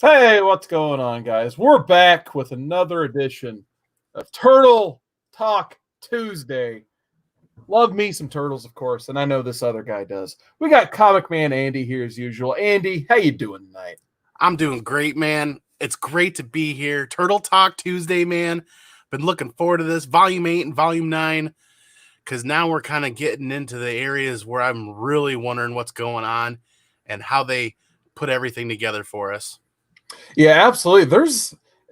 Hey, what's going on, guys? We're back with another edition of Turtle Talk Tuesday. Love me some turtles, of course, and I know this other guy does. We got Comic Man Andy here as usual. Andy, how you doing tonight? I'm doing great, man. It's great to be here. Turtle Talk Tuesday, man. Been looking forward to this, Volume 8 and Volume 9, because now we're kind of getting into the areas where I'm really wondering what's going on and how they put everything together for us. Yeah, absolutely.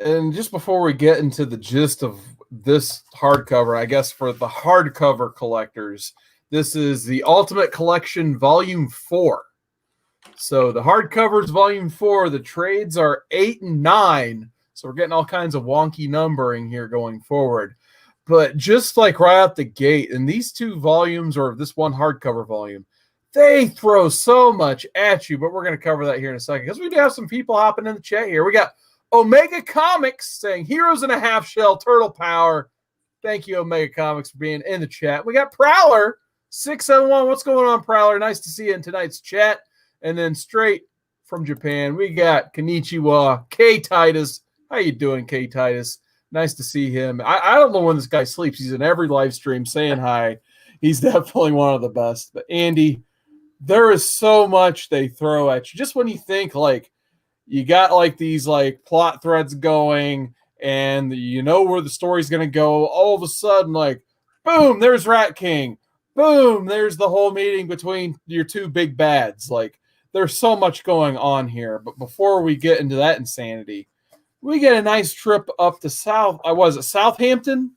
And just before we get into the gist of this hardcover, I guess for the hardcover collectors, this is the Ultimate Collection Volume 4. So the hardcovers Volume 4, the trades are 8 and 9. So we're getting all kinds of wonky numbering here going forward. But just like right out the gate, in these two volumes, or this one hardcover volume, they throw so much at you, but we're going to cover that here in a second because we do have some people hopping in the chat here. We got Omega Comics saying Heroes in a Half Shell, Turtle Power. Thank you, Omega Comics, for being in the chat. We got Prowler 671. What's going on, Prowler? Nice to see you in tonight's chat. And then straight from Japan, we got Konnichiwa, K Titus. How you doing, K Titus? Nice to see him. I don't know when this guy sleeps. He's in every live stream saying hi. He's definitely one of the best. But Andy, there is so much they throw at you. Just when you think like you got like these like plot threads going and you know where the story's going to go, all of a sudden like, boom, there's Rat King. Boom, there's the whole meeting between your two big bads. Like there's so much going on here. But before we get into that insanity, we get a nice trip up to Southampton?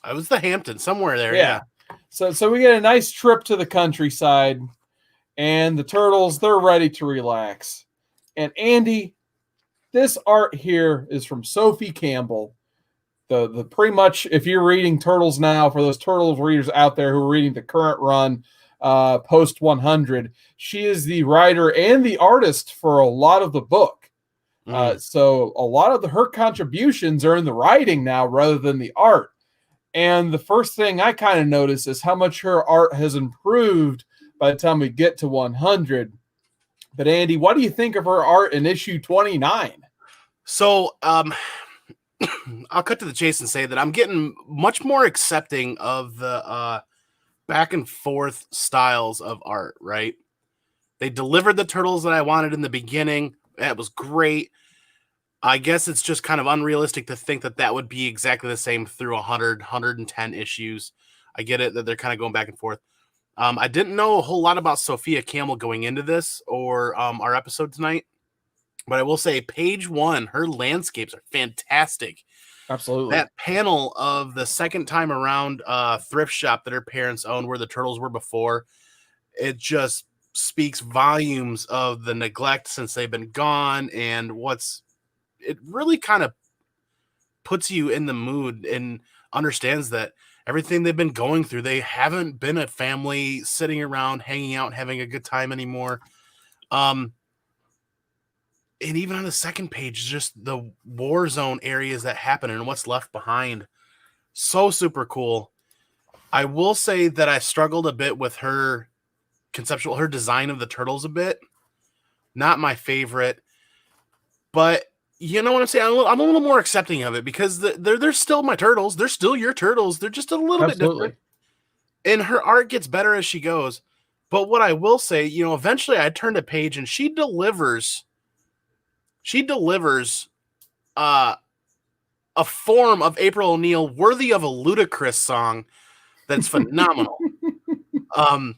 I was the Hampton, somewhere there. Yeah. So we get a nice trip to the countryside. And the turtles, they're ready to relax. And Andy, this art here is from Sophie Campbell. The pretty much, if you're reading Turtles now, for those Turtles readers out there who are reading the current run, post 100, she is the writer and the artist for a lot of the book. So a lot of her contributions are in the writing now rather than the art. And the first thing I kind of notice is how much her art has improved by the time we get to 100. But Andy, what do you think of her art in issue 29? So I'll cut to the chase and say that I'm getting much more accepting of the back and forth styles of art, right? They delivered the turtles that I wanted in the beginning. That was great. I guess it's just kind of unrealistic to think that that would be exactly the same through 100, 110 issues. I get it that they're kind of going back and forth. I didn't know a whole lot about Sophia Campbell going into this or our episode tonight, but I will say page 1, her landscapes are fantastic. Absolutely. That panel of the second time around thrift shop that her parents owned where the turtles were before, it just speaks volumes of the neglect since they've been gone, and it really kind of puts you in the mood and understands that everything they've been going through, they haven't been a family sitting around, hanging out, having a good time anymore. And even on the second page, just the war zone areas that happen and what's left behind. So super cool. I will say that I struggled a bit with her design of the turtles a bit. Not my favorite, but you know what I'm saying? I'm a little more accepting of it because they're still my turtles. They're still your turtles. They're just a little bit different. And her art gets better as she goes. But what I will say, eventually I turned a page and she delivers a form of April O'Neil worthy of a Ludacris song that's phenomenal. But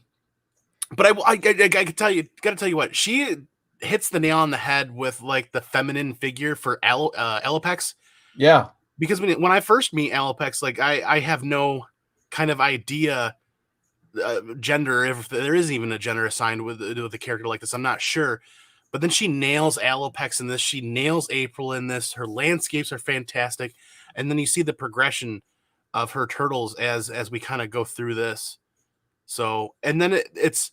I gotta tell you what, she hits the nail on the head with like the feminine figure for Alopex. Yeah. Because when I first meet Alopex, like I have no kind of idea gender, if there is even a gender assigned with a character like this, I'm not sure. But then she nails Alopex in this. She nails April in this. Her landscapes are fantastic. And then you see the progression of her turtles as we kind of go through this. So, and then it's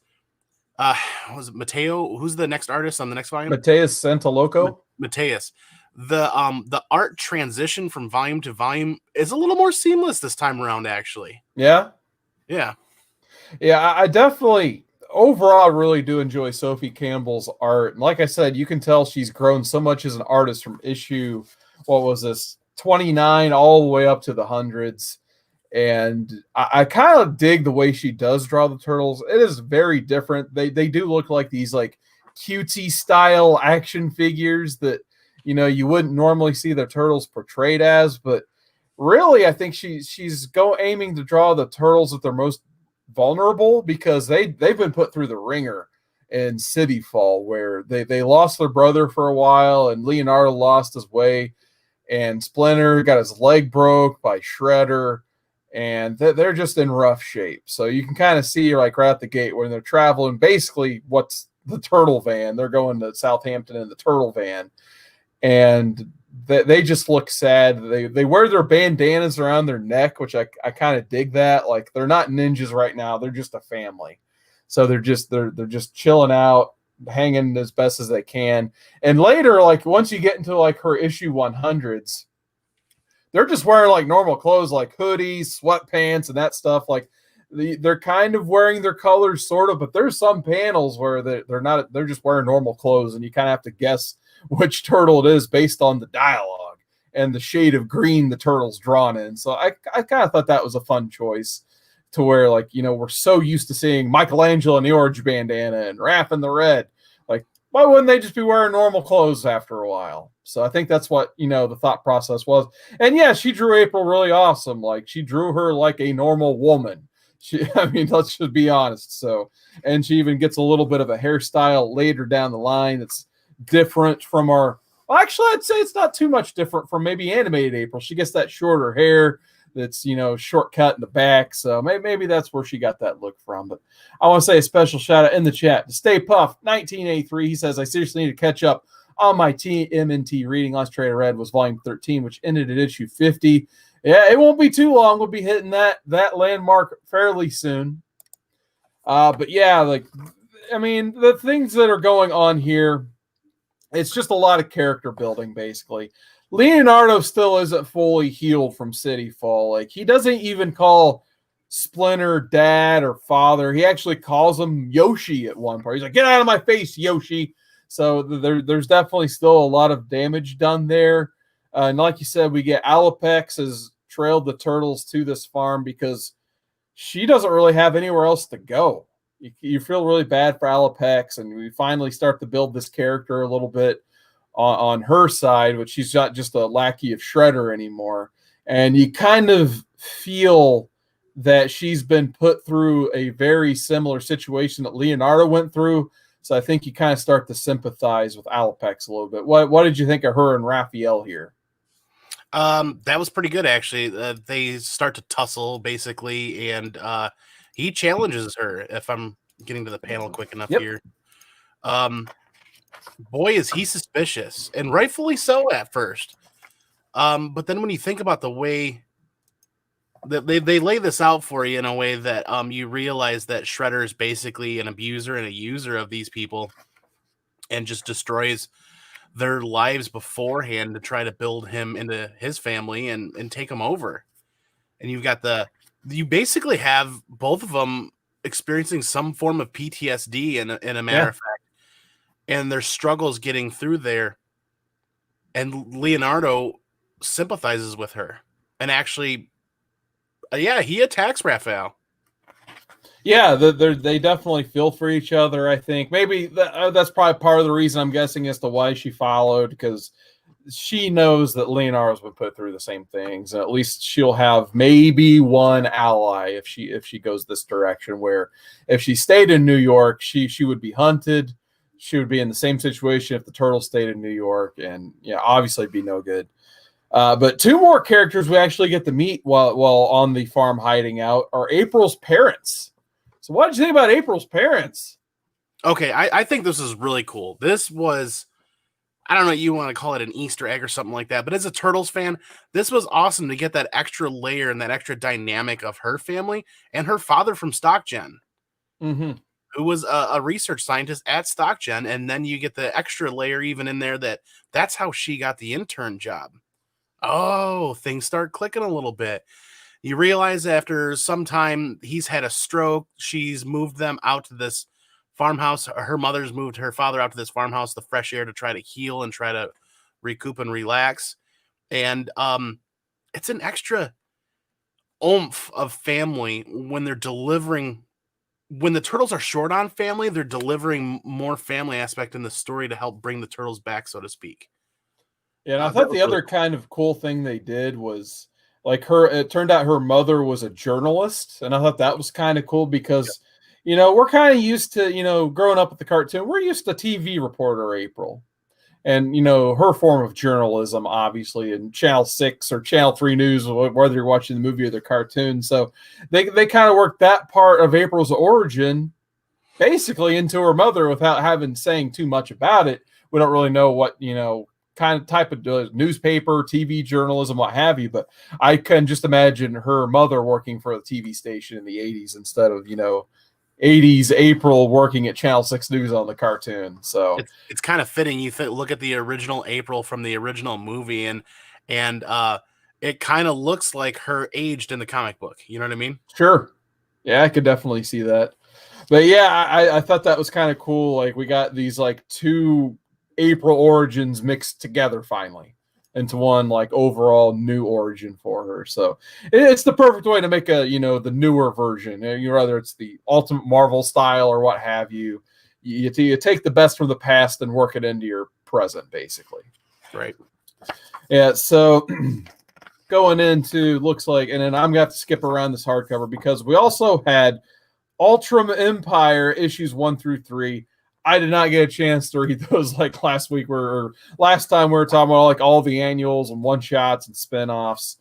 was it Mateo? Who's the next artist on the next volume? Mateus Santaloco. Mateus. The art transition from volume to volume is a little more seamless this time around, actually. Yeah. Yeah. Yeah, I definitely overall, I really do enjoy Sophie Campbell's art. And like I said, you can tell she's grown so much as an artist from issue, what was this, 29 all the way up to the hundreds. And I kind of dig the way she does draw the turtles. It is very different. They do look like these like cutesy style action figures that you wouldn't normally see the turtles portrayed as. But really, I think she's aiming to draw the turtles at their most vulnerable, because they've been put through the ringer in City Fall, where they lost their brother for a while, and Leonardo lost his way, and Splinter got his leg broke by Shredder, and they're just in rough shape. So you can kind of see, like, right at the gate when they're traveling, basically what's the turtle van. They're going to Southampton in the turtle van, and they just look sad. They wear their bandanas around their neck, which I kind of dig that. Like, they're not ninjas right now. They're just a family. So they're just chilling out, hanging as best as they can. And later, like once you get into like her issue 100s, they're just wearing like normal clothes, like hoodies, sweatpants, and that stuff. Like they're kind of wearing their colors, sort of, but there's some panels where they're not. They're just wearing normal clothes, and you kind of have to guess which turtle it is based on the dialogue and the shade of green the turtle's drawn in. So I kind of thought that was a fun choice, to where, like, we're so used to seeing Michelangelo in the orange bandana and Raph in the red. Like, why wouldn't they just be wearing normal clothes after a while? So I think that's what, the thought process was. And yeah, she drew April really awesome. Like, she drew her like a normal woman. I mean, let's just be honest. So, and she even gets a little bit of a hairstyle later down the line that's different from our, well, actually, I'd say it's not too much different from maybe animated April. She gets that shorter hair that's, shortcut in the back. So maybe that's where she got that look from. But I want to say a special shout out in the chat to Stay Puff 1983. He says, I seriously need to catch up on my TMNT reading. Last trade I read was volume 13, which ended at issue 50. Yeah, it won't be too long. We'll be hitting that landmark fairly soon. But yeah, like, I mean, the things that are going on here, it's just a lot of character building, basically. Leonardo still isn't fully healed from City Fall. Like, he doesn't even call Splinter dad or father. He actually calls him Yoshi at one part. He's like, get out of my face, Yoshi. So there's definitely still a lot of damage done there. And like you said, we get Alopex has trailed the turtles to this farm because she doesn't really have anywhere else to go. You feel really bad for Alopex, and we finally start to build this character a little bit on her side, which she's not just a lackey of Shredder anymore. And you kind of feel that she's been put through a very similar situation that Leonardo went through. So I think you kind of start to sympathize with Alopex a little bit. What did you think of her and Raphael here? That was pretty good, actually. They start to tussle, basically, and he challenges her, if I'm getting to the panel quick enough here. Boy, is he suspicious, and rightfully so at first. But then when you think about the way that they lay this out for you in a way that you realize that Shredder is basically an abuser and a user of these people and just destroys their lives beforehand to try to build him into his family and take him over. And you basically have both of them experiencing some form of PTSD in a matter of fact, and their struggles getting through there. And Leonardo sympathizes with her and actually, he attacks Raphael. Yeah, they definitely feel for each other. I think maybe that's probably part of the reason, I'm guessing, as to why she followed, because she knows that Leonardo's been put through the same things. And at least she'll have maybe one ally if she goes this direction, where if she stayed in New York, she would be hunted. She would be in the same situation if the turtle stayed in New York, and obviously it'd be no good. But two more characters we actually get to meet while on the farm hiding out are April's parents. So what did you think about April's parents? Okay, I think this is really cool. This was, I don't know, you want to call it an Easter egg or something like that, but as a Turtles fan, this was awesome to get that extra layer and that extra dynamic of her family and her father from StockGen, who was a research scientist at StockGen, and then you get the extra layer even in there that's how she got the intern job. Oh, things start clicking a little bit. You realize after some time he's had a stroke. She's moved them out to this farmhouse. Her mother's moved her father out to this farmhouse, the fresh air, to try to heal and try to recoup and relax. And it's an extra oomph of family when they're delivering. When the turtles are short on family, they're delivering more family aspect in the story to help bring the turtles back, so to speak. Yeah, and I thought the other kind of cool thing they did was like it turned out her mother was a journalist, and I thought that was kind of cool because, we're kind of used to, growing up with the cartoon, we're used to TV reporter April. And, her form of journalism, obviously, in Channel 6 or Channel 3 News, whether you're watching the movie or the cartoon. So they kind of worked that part of April's origin basically into her mother without saying too much about it. We don't really know what, kind of type of newspaper, TV journalism, what have you. But I can just imagine her mother working for a TV station in the 80s instead of, 80s April working at Channel 6 News on the cartoon. So it's kind of fitting. You look at the original April from the original movie, and it kind of looks like her aged in the comic book. You know what I mean? Sure. Yeah, I could definitely see that. But yeah, I thought that was kind of cool. Like we got these like two April origins mixed together finally into one like overall new origin for her. So it's the perfect way to make the newer version. Whether it's the Ultimate Marvel style or what have you. You take the best from the past and work it into your present, basically. Right. Yeah. So going into looks like, and then I'm gonna have to skip around this hardcover because we also had Ultram Empire issues 1 through 3. I did not get a chance to read those like last week or last time we were talking about like all the annuals and one shots and spinoffs.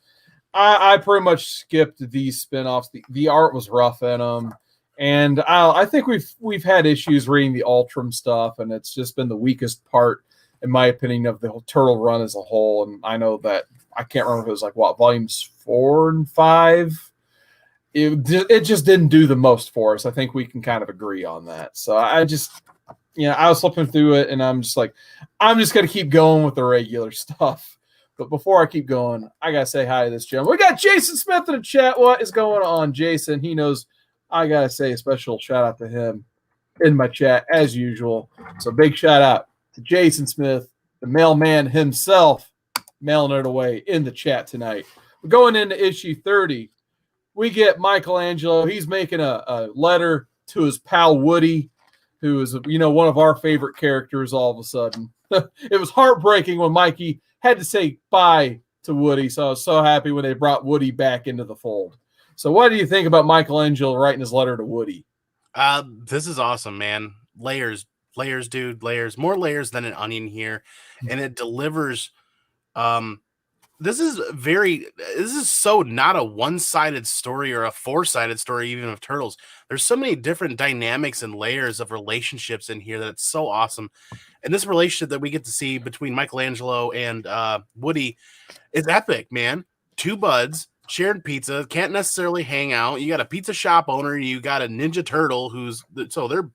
I pretty much skipped these spinoffs. The art was rough in them, and I think we've had issues reading the Ultram stuff, and it's just been the weakest part, in my opinion, of the whole Turtle run as a whole. And I know that I can't remember if it was like volumes 4 and 5. It just didn't do the most for us. I think we can kind of agree on that. So I was flipping through it, and I'm just like, I'm just going to keep going with the regular stuff. But before I keep going, I got to say hi to this gentleman. We got Jason Smith in the chat. What is going on, Jason? He knows I got to say a special shout out to him in my chat, as usual. So big shout out to Jason Smith, the mailman himself, mailing it away in the chat tonight. We're going into issue 30. We get Michelangelo. He's making a letter to his pal Woody, who is, one of our favorite characters all of a sudden. It was heartbreaking when Mikey had to say bye to Woody, so I was so happy when they brought Woody back into the fold. So what do you think about Michelangelo writing his letter to Woody? This is awesome, man. Layers, dude, layers. More layers than an onion here. And it delivers this is so not a one-sided story or a four-sided story, even of Turtles. There's so many different dynamics and layers of relationships in here that it's so awesome. And this relationship that we get to see between Michelangelo and Woody is epic, man. Two buds, sharing pizza, can't necessarily hang out. You got a pizza shop owner, you got a Ninja Turtle so they're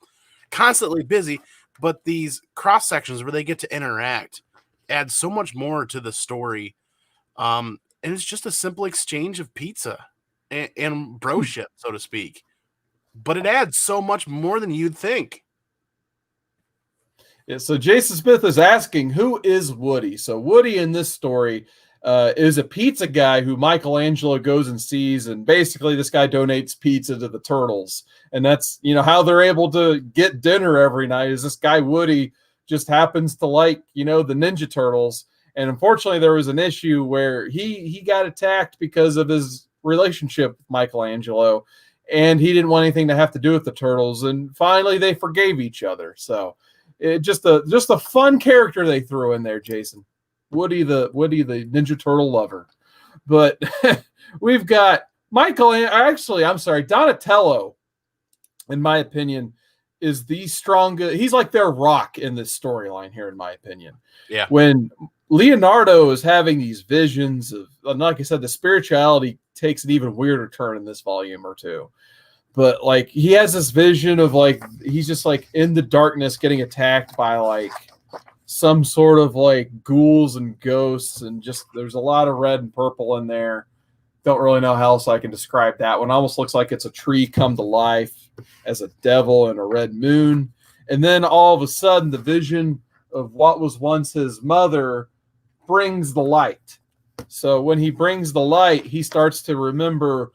constantly busy, but these cross sections where they get to interact add so much more to the story. And it's just a simple exchange of pizza and broship, so to speak. But it adds so much more than you'd think. Yeah, so Jason Smith is asking, who is Woody? So Woody in this story is a pizza guy who Michelangelo goes and sees, and basically this guy donates pizza to the Turtles. And that's, how they're able to get dinner every night is this guy Woody just happens to like, the Ninja Turtles. And unfortunately, there was an issue where he got attacked because of his relationship with Michelangelo, and he didn't want anything to have to do with the Turtles. And finally, they forgave each other. So, it just a fun character they threw in there, Jason. Woody the Ninja Turtle lover. But we've got Donatello, in my opinion, is the strongest. He's like their rock in this storyline here, in my opinion. Yeah. When Leonardo is having these visions of, like I said, the spirituality takes an even weirder turn in this volume or two. But like he has this vision of like he's just like in the darkness getting attacked by like some sort of like ghouls and ghosts, and just there's a lot of red and purple in there. don't really know how else I can describe that one. Almost looks like it's a tree come to life as a devil and a red moon. And then all of a sudden, the vision of what was once his mother brings the light. So when he brings the light, he starts to remember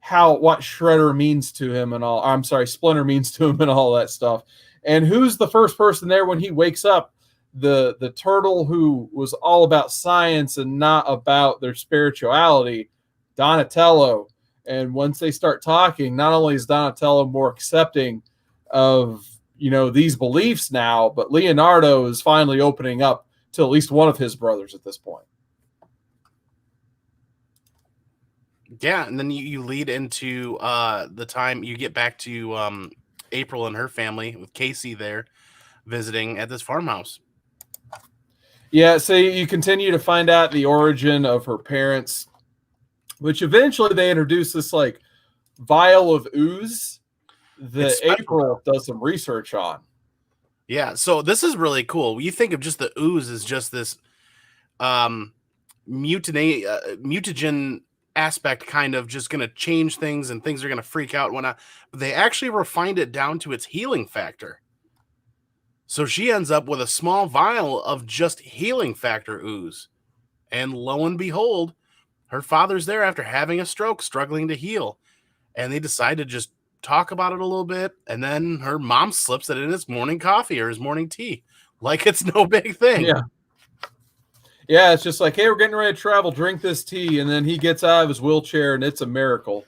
what Shredder means to him and all. I'm sorry, Splinter means to him and all that stuff. And who's the first person there when he wakes up? The turtle who was all about science and not about their spirituality, Donatello. And once they start talking, not only is Donatello more accepting of these beliefs now, but Leonardo is finally opening up to at least one of his brothers at this point. Yeah, and then you lead into the time you get back to April and her family with Casey there visiting at this farmhouse. Yeah, so you continue to find out the origin of her parents, which eventually they introduce this like vial of ooze that April does some research on. Yeah, so this is really cool. You think of just the ooze as just this mutagen aspect, kind of just going to change things and things are going to freak out and whatnot. But they actually refined it down to its healing factor. So she ends up with a small vial of just healing factor ooze. And lo and behold, her father's there after having a stroke, struggling to heal. And they decide to just talk about it a little bit. And then her mom slips it in his morning coffee or his morning tea. Like it's no big thing. Yeah. Yeah, it's just like, hey, we're getting ready to travel, drink this tea. And then he gets out of his wheelchair and it's a miracle.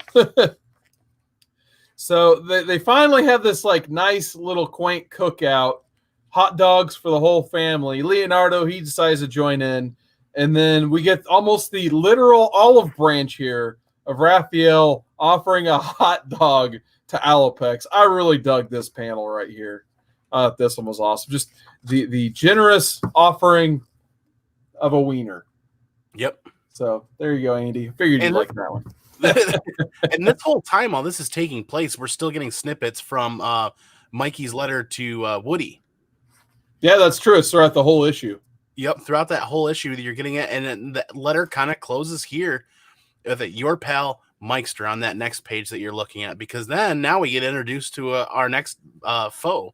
So they finally have this like nice little quaint cookout. Hot dogs for the whole family. Leonardo, he decides to join in. And then we get almost the literal olive branch here of Raphael offering a hot dog to Alopex. I really dug this panel right here. This one was awesome. Just the generous offering of a wiener. Yep. So there you go, Andy. Figured you'd like that one. And this whole time while this is taking place, we're still getting snippets from Mikey's letter to Woody. Yeah, that's true. It's throughout the whole issue. Yep, throughout that whole issue that you're getting it, and the letter kind of closes here with your pal Mikester on that next page that you're looking at, because then now we get introduced to our next foe.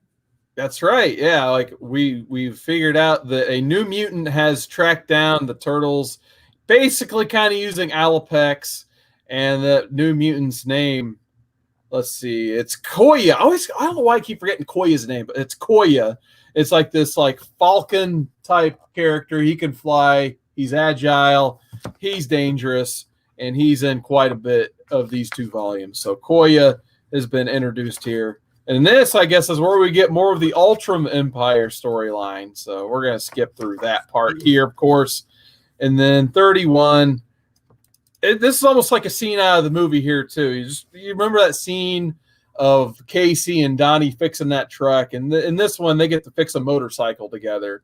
That's right. Yeah, like we've figured out that a new mutant has tracked down the turtles, basically kind of using Alopex, and the new mutant's name. Let's see, it's Koya. I don't know why I keep forgetting Koya's name, but it's Koya. It's like this like falcon type character. He can fly. He's agile. He's dangerous, and he's in quite a bit of these two volumes. So Koya has been introduced here. And this, I guess, is where we get more of the Ultram Empire storyline. So we're going to skip through that part here, of course. And then 31. This is almost like a scene out of the movie here, too. You remember that scene of Casey and Donnie fixing that truck, and in this one they get to fix a motorcycle together,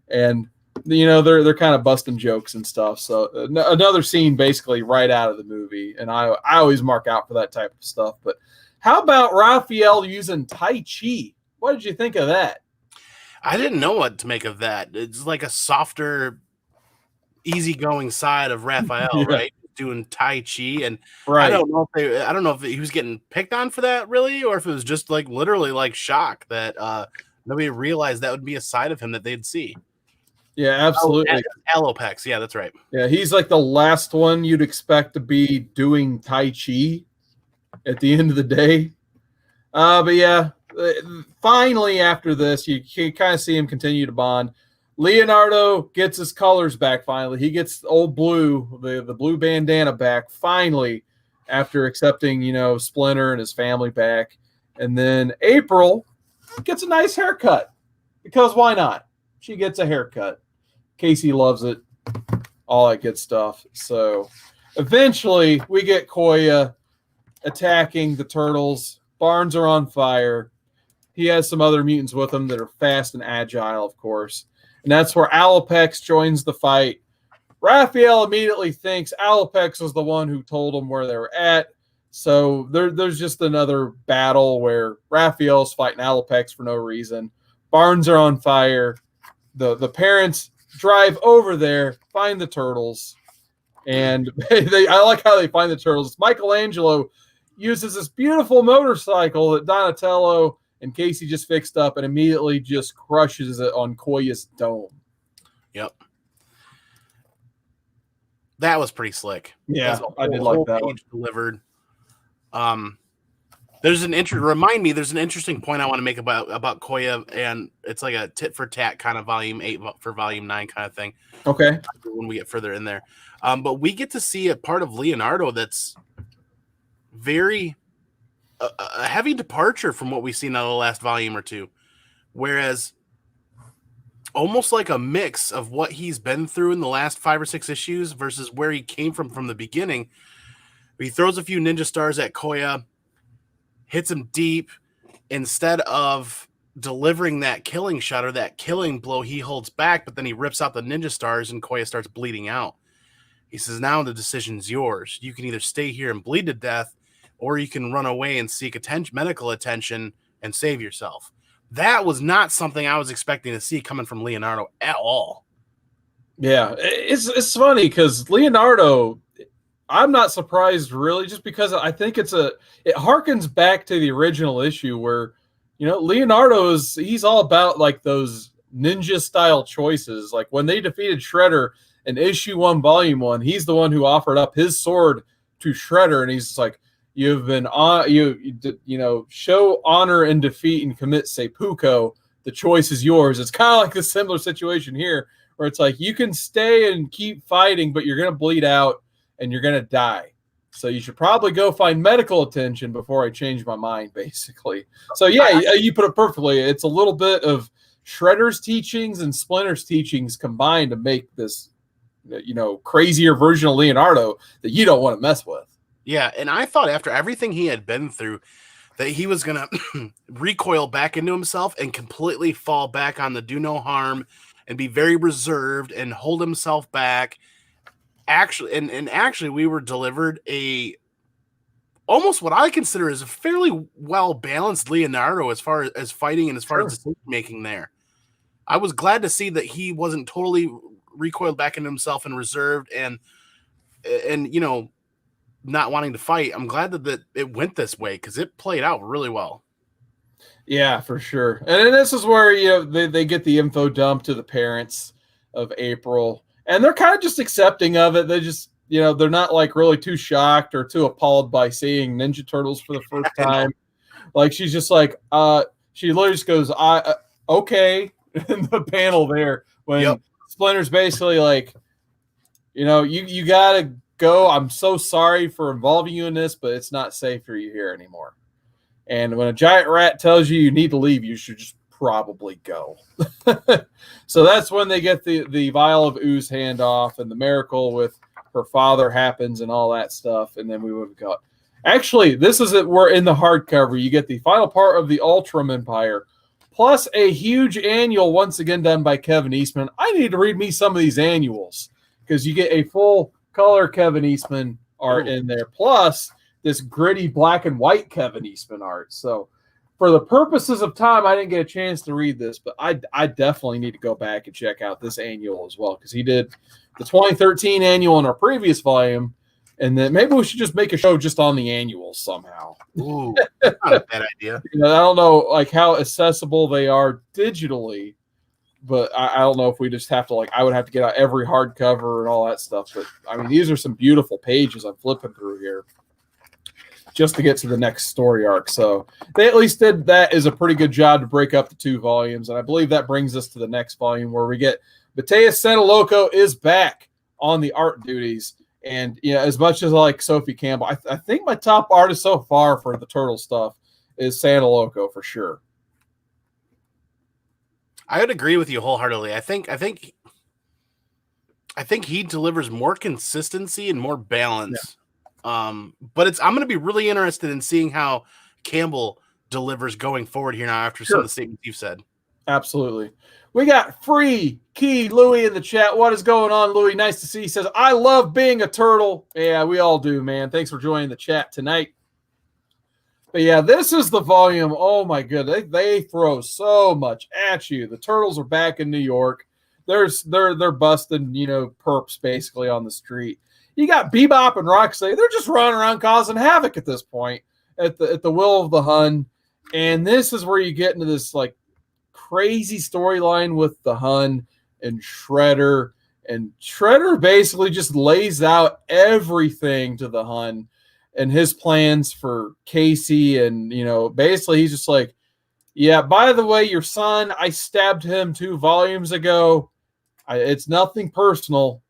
and they're kind of busting jokes and stuff. So another scene basically right out of the movie, and I always mark out for that type of stuff. But how about Raphael using Tai Chi? What did you think of that? I didn't know what to make of that. It's like a softer, easygoing side of Raphael, yeah. Right? Doing Tai Chi, and right. I don't know if he was getting picked on for that really, or if it was just like literally like shock that nobody realized that would be a side of him that they'd see. Yeah, absolutely. Alopex, yeah, that's right. Yeah, he's like the last one you'd expect to be doing Tai Chi at the end of the day. But yeah, finally after this, you can kind of see him continue to bond. Leonardo gets his colors back finally. He gets old Blue, the blue bandana back finally after accepting, Splinter and his family back. And then April gets a nice haircut because why not? She gets a haircut. Casey loves it. All that good stuff. So eventually we get Koya attacking the turtles. Barns are on fire. He has some other mutants with him that are fast and agile, of course. And that's where Alopex joins the fight. Raphael immediately thinks Alopex was the one who told him where they were at. So there's just another battle where Raphael's fighting Alopex for no reason. Barns are on fire. The parents drive over there, find the turtles, And I like how they find the turtles. Michelangelo uses this beautiful motorcycle that Donatello and Casey just fixed up and immediately just crushes it on Koya's dome. Yep. That was pretty slick. Yeah, I did like that one. Delivered. There's an interesting point I want to make about Koya, and it's like a tit for tat kind of volume 8 for volume 9 kind of thing. Okay. When we get further in there. But we get to see a part of Leonardo that's very a heavy departure from what we've seen out of the last volume or two. Whereas almost like a mix of what he's been through in the last 5 or 6 issues versus where he came from the beginning. He throws a few ninja stars at Koya, hits him deep. Instead of delivering that killing shot or that killing blow, he holds back, but then he rips out the ninja stars and Koya starts bleeding out. He says, now the decision's yours. You can either stay here and bleed to death, or you can run away and seek medical attention and save yourself. That was not something I was expecting to see coming from Leonardo at all. Yeah, it's funny because Leonardo, I'm not surprised really, just because I think it harkens back to the original issue where, Leonardo he's all about like those ninja style choices. Like when they defeated Shredder in issue 1, volume 1, he's the one who offered up his sword to Shredder, and he's like, you've been on show honor and defeat and commit seppuku. The choice is yours. It's kind of like a similar situation here where it's like you can stay and keep fighting, but you're gonna bleed out and you're gonna die. So you should probably go find medical attention before I change my mind, basically. So yeah, you put it perfectly. It's a little bit of Shredder's teachings and Splinter's teachings combined to make this, crazier version of Leonardo that you don't want to mess with. Yeah, and I thought after everything he had been through that he was going to recoil back into himself and completely fall back on the do no harm and be very reserved and hold himself back. Actually, we were delivered almost what I consider is a fairly well-balanced Leonardo as far as fighting and as far as decision making there. I was glad to see that he wasn't totally recoiled back into himself and reserved and not wanting to fight. I'm glad that it went this way because it played out really well. Yeah, for sure. And this is where they get the info dump to the parents of April, and they're kind of just accepting of it. They just they're not like really too shocked or too appalled by seeing Ninja Turtles for the first time. Like she's just like she literally just goes okay in the panel there when Splinter's basically like you gotta go. I'm so sorry for involving you in this, but it's not safe for you here anymore. And when a giant rat tells you need to leave, you should just probably go. So that's when they get the vial of ooze handoff and the miracle with her father happens and all that stuff. And then we would have got. Actually, this is it. We're in the hardcover. You get the final part of the Ultram Empire, plus a huge annual once again done by Kevin Eastman. I need to read me some of these annuals because you get a full color Kevin Eastman art in there, plus this gritty black and white Kevin Eastman art. So for the purposes of time, I didn't get a chance to read this, but I definitely need to go back and check out this annual as well, because he did the 2013 annual in our previous volume, and then maybe we should just make a show just on the annuals somehow. Ooh, that's not a bad idea. I don't know like how accessible they are digitally, but I don't know if we just have to I would have to get out every hardcover and all that stuff. But I mean, these are some beautiful pages I'm flipping through here just to get to the next story arc. So they at least did that as a pretty good job to break up the 2 volumes. And I believe that brings us to the next volume where we get Mateus Sanaloco is back on the art duties. And as much as I like Sophie Campbell, I think my top artist so far for the Turtle stuff is Sanaloco for sure. I would agree with you wholeheartedly. I think he delivers more consistency and more balance. Yeah. But I'm going to be really interested in seeing how Campbell delivers going forward here now after some of the statements you've said. Absolutely. We got Free Key Louie in the chat. What is going on, Louie? Nice to see you. He says, I love being a turtle. Yeah, we all do, man. Thanks for joining the chat tonight. But yeah, this is the volume. Oh my goodness, they throw so much at you. The Turtles are back in New York. They're busting, perps basically on the street. You got Bebop and Roxy. They're just running around causing havoc at this point at the will of the Hun. And this is where you get into this like crazy storyline with the Hun and Shredder. And Shredder basically just lays out everything to the Hun and his plans for Casey. And, basically he's just like, yeah, by the way, your son, I stabbed him 2 volumes ago. It's nothing personal,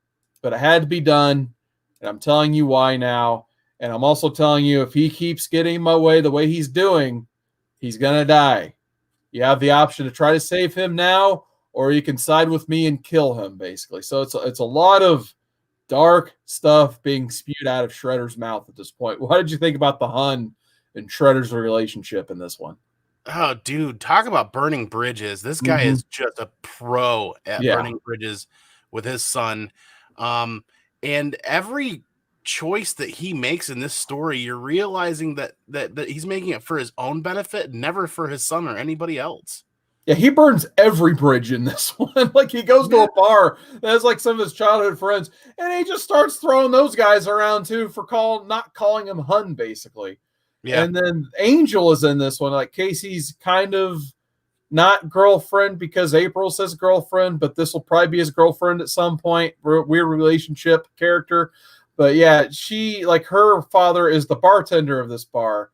but it had to be done. And I'm telling you why now. And I'm also telling you, if he keeps getting in my way the way he's doing, he's going to die. You have the option to try to save him now, or you can side with me and kill him, basically. So it's a lot of dark stuff being spewed out of Shredder's mouth at this point. What did you think about the Hun and Shredder's relationship in this one? Oh, dude, talk about burning bridges. This guy is just a pro at burning bridges with his son. And every choice that he makes in this story, you're realizing that he's making it for his own benefit, never for his son or anybody else. Yeah, he burns every bridge in this one. Like he goes to a bar that has like some of his childhood friends, and he just starts throwing those guys around too for not calling him Hun, basically. Yeah. And then Angel is in this one. Like Casey's kind of not girlfriend because April says girlfriend, but this will probably be his girlfriend at some point. Weird relationship character. But yeah, she, like her father is the bartender of this bar.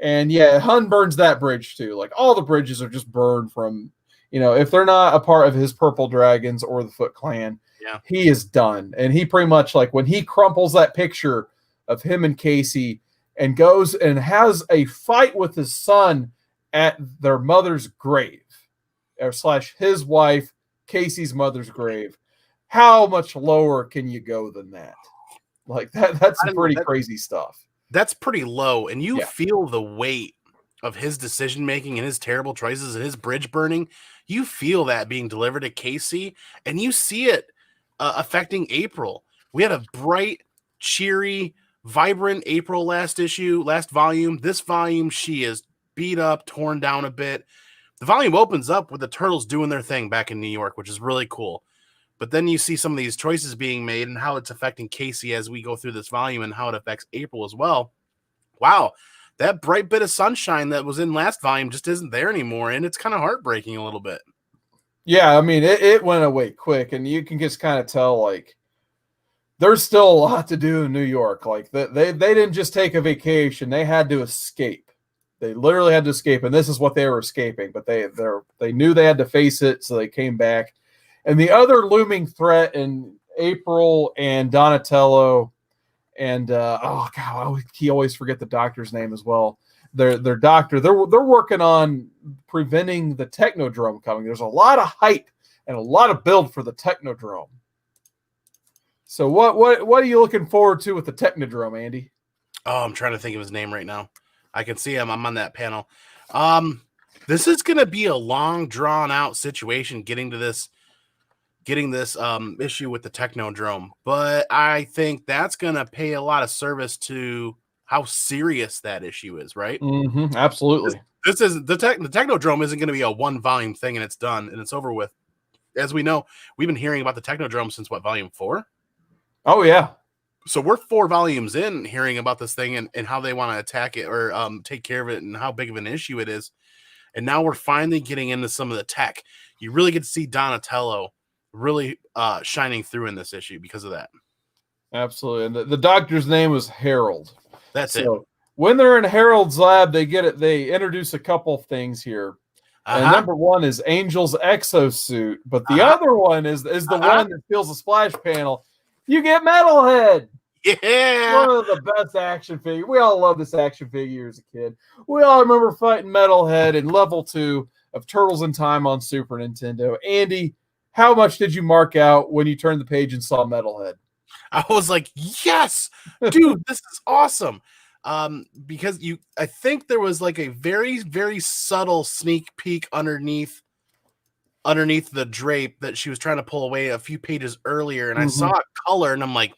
And yeah, Hun burns that bridge too. Like all the bridges are just burned from, if they're not a part of his Purple Dragons or the Foot Clan, he is done. And he pretty much, like when he crumples that picture of him and Casey and goes and has a fight with his son at their mother's grave, or / his wife, Casey's mother's grave. How much lower can you go than that? Like that's some pretty crazy stuff. That's pretty low. And you feel the weight of his decision-making and his terrible choices and his bridge burning. You feel that being delivered to Casey, and you see it affecting April. We had a bright, cheery, vibrant April last volume. This volume, she is beat up, torn down a bit. The volume opens up with the Turtles doing their thing back in New York, which is really cool. But then you see some of these choices being made and how it's affecting Casey as we go through this volume and how it affects April as well. Wow, that bright bit of sunshine that was in last volume just isn't there anymore, and it's kind of heartbreaking a little bit. Yeah, I mean, it went away quick, and you can just kind of tell, like, there's still a lot to do in New York. Like, they didn't just take a vacation. They had to escape. They literally had to escape, and this is what they were escaping. But they knew they had to face it, so they came back. And the other looming threat in April and Donatello and oh god, he always forget the doctor's name as well. Their doctor, they're working on preventing the Technodrome coming. There's a lot of hype and a lot of build for the Technodrome. So what are you looking forward to with the Technodrome, Andy? Oh, I'm trying to think of his name right now. I can see him. I'm on that panel. This is going to be a long, drawn out situation getting this issue with the Technodrome, but I think that's going to pay a lot of service to how serious that issue is, right? Mm-hmm, absolutely. This is the Technodrome isn't going to be a 1-volume thing and it's done and it's over with. As we know, we've been hearing about the Technodrome since volume 4? Oh yeah. So we're 4 volumes in hearing about this thing and how they want to attack it or take care of it and how big of an issue it is. And now we're finally getting into some of the tech. You really get to see Donatello really shining through in this issue because of that. Absolutely. And the doctor's name was Harold. That's it. When they're in Harold's lab, they introduce a couple things here. And number one is Angel's exosuit, but the other one is the one that feels the splash panel. You get Metalhead. Yeah. One of the best action figures. We all love this action figure as a kid. We all remember fighting Metalhead in level 2 of Turtles in Time on Super Nintendo. Andy, how much did you mark out when you turned the page and saw Metalhead? I was like, yes, dude, this is awesome. Because I think there was like a very, very subtle sneak peek underneath the drape that she was trying to pull away a few pages earlier. And I saw a color and I'm like,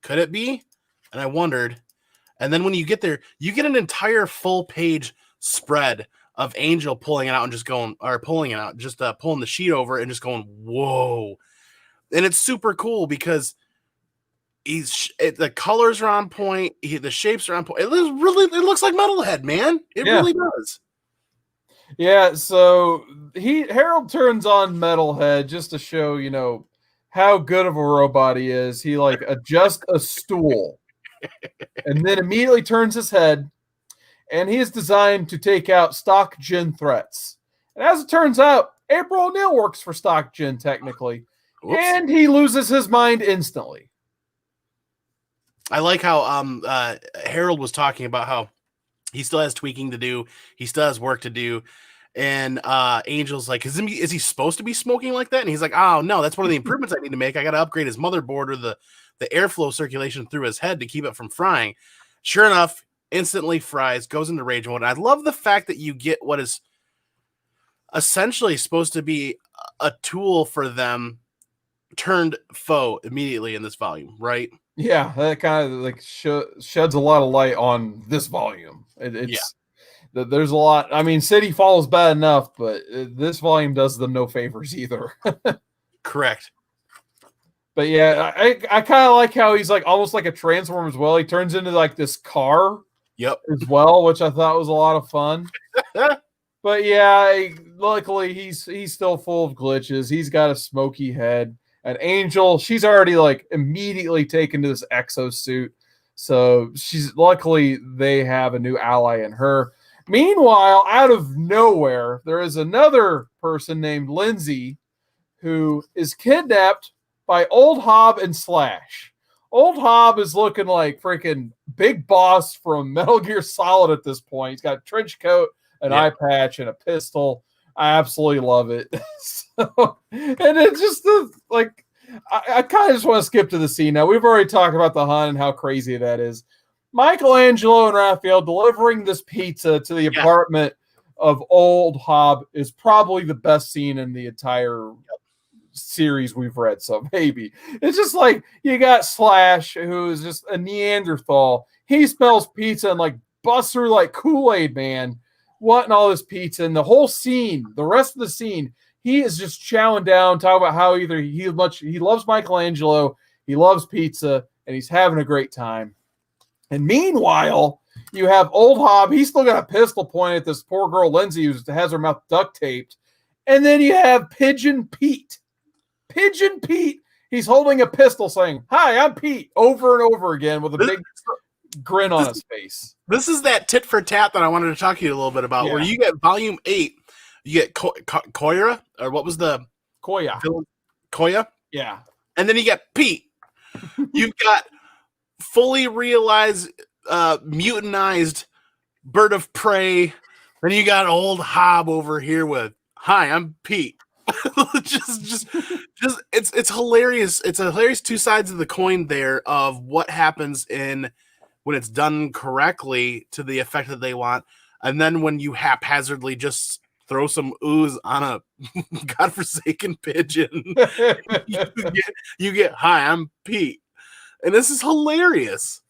could it be? And I wondered. And then when you get there, you get an entire full page spread of Angel pulling it out and just going, or pulling it out, just pulling the sheet over and just going, whoa. And it's super cool because the colors are on point. The shapes are on point. It looks like Metalhead, man. It really does. Yeah, so Harold turns on Metalhead just to show, you know, how good of a robot he is. He like adjusts a stool and then immediately turns his head, and he is designed to take out Stock Gin threats. And as it turns out, April O'Neil works for Stock Gin technically. Oops. And he loses his mind instantly. I like how Harold was talking about how he still has tweaking to do. He still has work to do. And Angel's like, is he supposed to be smoking like that? And he's like, oh, no, that's one of the improvements I need to make. I got to upgrade his motherboard or the airflow circulation through his head to keep it from frying. Sure enough, instantly fries, goes into rage mode. And I love the fact that you get what is essentially supposed to be a tool for them turned foe immediately in this volume, right? Yeah, that kind of like sheds a lot of light on this volume. There's a lot. I mean, City Fall is bad enough, but this volume does them no favors either. Correct. But yeah, I kind of like how he's like almost like a transform as well. He turns into like this car as well, which I thought was a lot of fun. But yeah, luckily he's still full of glitches. He's got a smoky head. And Angel, she's already like immediately taken to this exosuit. So luckily they have a new ally in her. Meanwhile, out of nowhere, there is another person named Lindsay who is kidnapped by Old Hob and Slash. Old Hob is looking like freaking Big Boss from Metal Gear Solid at this point. He's got a trench coat, an eye patch, and a pistol. I absolutely love it. And it's just like, I kind of just want to skip to the scene now. We've already talked about the Hun and how crazy that is. Michelangelo and Raphael delivering this pizza to the apartment of Old Hob is probably the best scene in the entire series we've read. So maybe it's just like you got Slash, who is just a Neanderthal. He smells pizza and like busts through like Kool-Aid Man, wanting all this pizza. And the whole scene, the rest of the scene, he is just chowing down, talking about how either he loves Michelangelo, he loves pizza, and he's having a great time. And meanwhile, you have Old Hob. He's still got a pistol pointed at this poor girl, Lindsay, who has her mouth duct taped. And then you have Pigeon Pete. Pigeon Pete, he's holding a pistol saying, "Hi, I'm Pete," over and over again with a big grin on his face. This is that tit for tat that I wanted to talk to you a little bit about, where you get volume 8, you get Koya, or what was the Koya? Koya? Yeah. And then you get Pete. You've got fully realized, mutinized bird of prey. Then you got Old Hob over here with, "Hi, I'm Pete." just it's hilarious. It's a hilarious two sides of the coin there of what happens when it's done correctly to the effect that they want, and then when you haphazardly just throw some ooze on a godforsaken pigeon, you get "Hi, I'm Pete," and this is hilarious.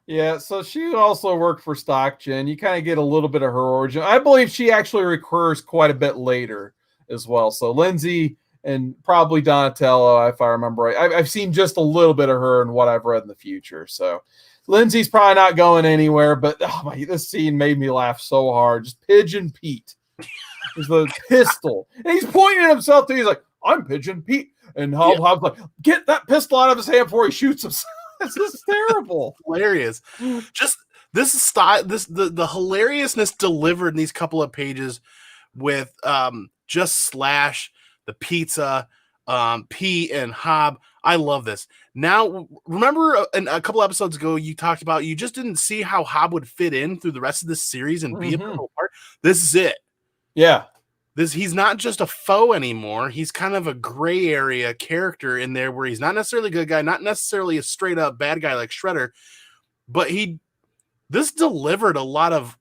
Yeah, so she also worked for Stock Gin. You kind of get a little bit of her origin. I believe she actually recurs quite a bit later as well. So Lindsay and probably Donatello, if I remember right. I've seen just a little bit of her in what I've read in the future. So Lindsay's probably not going anywhere, but this scene made me laugh so hard. Just Pigeon Pete. There's the pistol. And he's pointing at himself too. He's like, "I'm Pigeon Pete." And Hob's like, "Get that pistol out of his hand before he shoots himself." This is terrible. Hilarious. Just this style, the hilariousness delivered in these couple of pages with just Slash, the pizza, Pete and Hob. I love this. Now, remember a couple episodes ago, you talked about you just didn't see how Hob would fit in through the rest of this series and be a pivotal part. This is it. Yeah. He's not just a foe anymore. He's kind of a gray area character in there where he's not necessarily a good guy, not necessarily a straight up bad guy like Shredder, but this delivered a lot of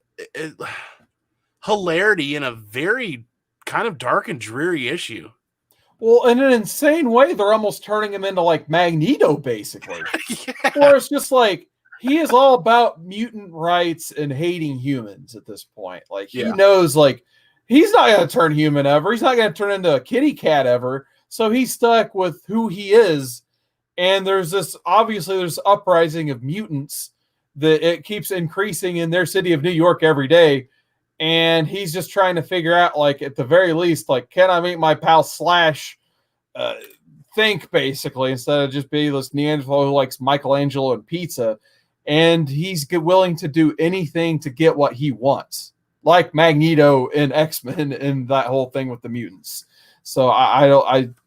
hilarity in a very kind of dark and dreary issue. Well, in an insane way, they're almost turning him into like Magneto, basically. Where it's just like, he is all about mutant rights and hating humans at this point. Like, he knows, like, he's not going to turn human ever. He's not going to turn into a kitty cat ever. So he's stuck with who he is. And there's this uprising of mutants that it keeps increasing in their city of New York every day. And he's just trying to figure out, like, at the very least, like, can I make my pal Slash think, basically, instead of just being this Neanderthal who likes Michelangelo and pizza. And he's willing to do anything to get what he wants, like Magneto in X-Men and that whole thing with the mutants. So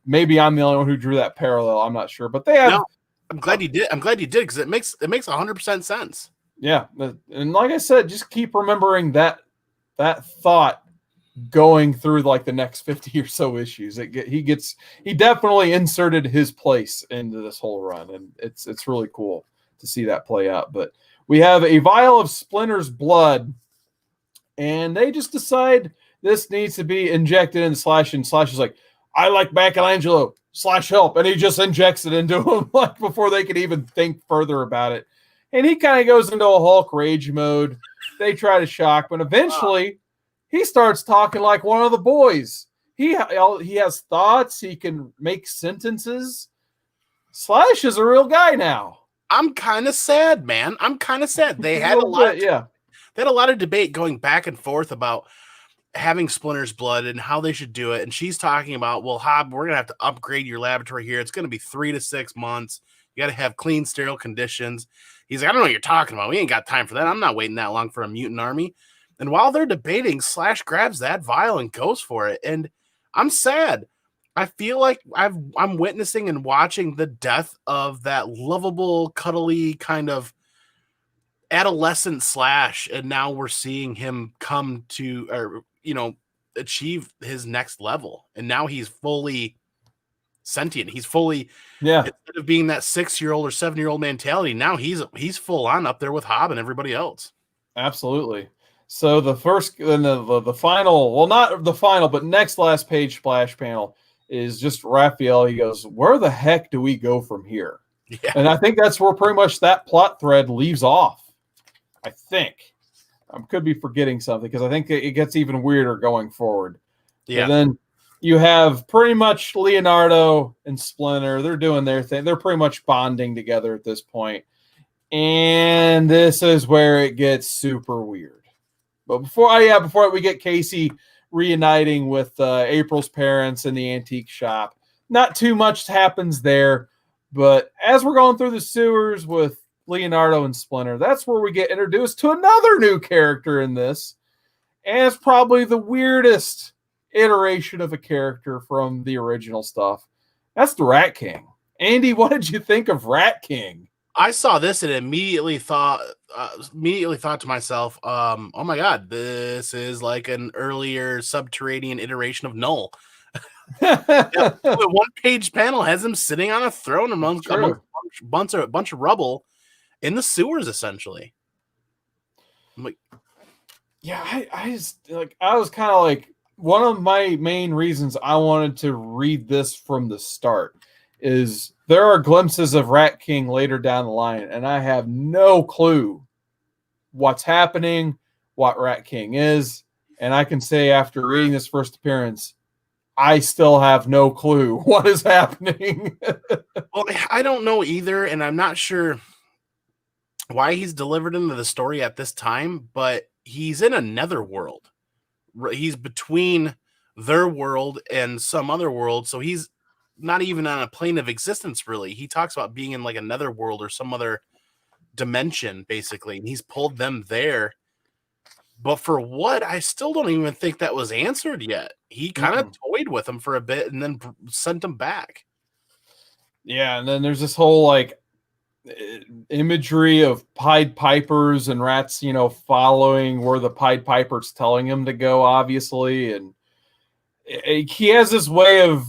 maybe I'm the only one who drew that parallel. I'm not sure, but they have. No, I'm glad you did. I'm glad you did, because it makes 100% sense. Yeah, and like I said, just keep remembering that thought going through like the next 50 or so issues. He definitely inserted his place into this whole run, and it's really cool to see that play out. But we have a vial of Splinter's blood, and they just decide this needs to be injected in Slash, and Slash is like, I like Michelangelo, Slash help, and he just injects it into him like before they could even think further about it. And he kind of goes into a Hulk rage mode. They try to shock, but eventually he starts talking like one of the boys. He has thoughts. He can make sentences. Slash is a real guy now. I'm kind of sad, man. I'm kind of sad. They had they had a lot of debate going back and forth about having Splinter's blood and how they should do it. And she's talking about, well, Hob, we're going to have to upgrade your laboratory here. It's going to be 3 to 6 months. You got to have clean, sterile conditions. He's like, I don't know what you're talking about. We ain't got time for that. I'm not waiting that long for a mutant army. And while they're debating, Slash grabs that vial and goes for it. And I'm sad. I feel like I'm witnessing and watching the death of that lovable, cuddly kind of adolescent Slash, and now we're seeing him come to, or achieve his next level, and now he's fully sentient. He's fully, instead of being that 6-year-old or 7-year-old mentality, now he's full on up there with Hob and everybody else. Absolutely. So the first and the final, well, not the final, but next last page splash panel is just Raphael. He goes, where the heck do we go from here? Yeah. And I think that's where pretty much that plot thread leaves off. I think. I could be forgetting something, because I think it gets even weirder going forward. Yeah. And then you have pretty much Leonardo and Splinter. They're doing their thing. They're pretty much bonding together at this point. And this is where it gets super weird. But before we get Casey reuniting with April's parents in the antique shop, not too much happens there. But as we're going through the sewers with Leonardo and Splinter, that's where we get introduced to another new character in this. And it's probably the weirdest iteration of a character from the original stuff. That's the Rat King. Andy, what did you think of Rat King? I saw this and immediately thought to myself, oh my God, this is like an earlier subterranean iteration of Null. The one-page panel has him sitting on a throne amongst a bunch of rubble in the sewers, essentially. I'm like, yeah, I was kind of like, one of my main reasons I wanted to read this from the start is there are glimpses of Rat King later down the line, and I have no clue what's happening, what Rat King is. And I can say after reading this first appearance, I still have no clue what is happening. Well, I don't know either, and I'm not sure why he's delivered into the story at this time, but he's in another world. He's between their world and some other world, so he's not even on a plane of existence, really. He talks about being in like another world or some other dimension, basically, and he's pulled them there. But for what? I still don't even think that was answered yet. He kind of toyed with him for a bit and then sent him back. Yeah, and then there's this whole like imagery of Pied Pipers and rats, following where the Pied Piper's telling him to go, obviously. And he has this way of,